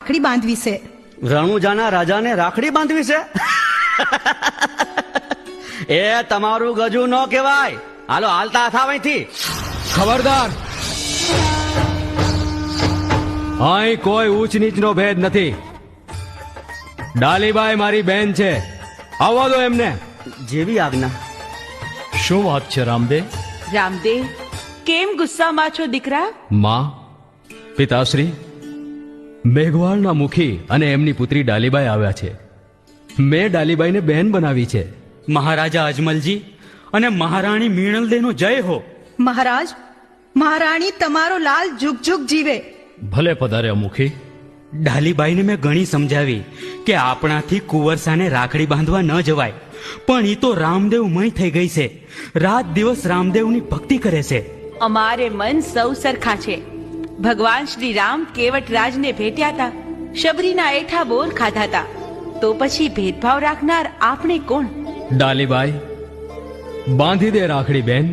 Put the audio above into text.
રાખડી બાંધવી છે. રણુજાના રાજાને રાખડી બાંધવી છે? એ તમારું ગજુ ન કહેવાય. હાલો હાલતા થાવ અહીંથી. ખબરદાર, અહીં કોઈ ઊંચ નીચનો ભેદ નથી. ડાલીબાઈ મારી બેન છે, આવવા દો એમને. જેવી આજ્ઞા. શું વાત છે રામદેવ? રામદેવ, કેમ ગુસ્સામાં છો દીકરા? માં, પિતાશ્રી, મેઘવાળના મુખી અને એમની પુત્રી ડાલીબાઈ આવ્યા છે. મેં ડાલીબાઈને બેન બનાવી છે. મહારાજા અજમલજી અને મહારાણી મીણલદેનો જય હો. મહારાજ, મહારાણી તમારો લાલ જુગ જુગ જીવે. ભલે પધાર્યા મુખી. ડાલીબાઈને મેં ઘણી સમજાવી કે આપણાથી કુંવરસાને રાખડી બાંધવા ન જવાય, પણ એ તો રામદેવમય થઈ ગઈ છે. રાત દિવસ રામદેવની ભક્તિ કરે છે. અમારે મન સૌ સરખા છે. ભગવાન શ્રી રામ કેવટરાજને ભેટ્યા હતા, શબરીના એઠા બોર ખાધા હતા, તો પછી ભેદભાવ રાખનાર આપણે કોણ? ડાલીબાઈ, બાંધી દે રાખડી બેન.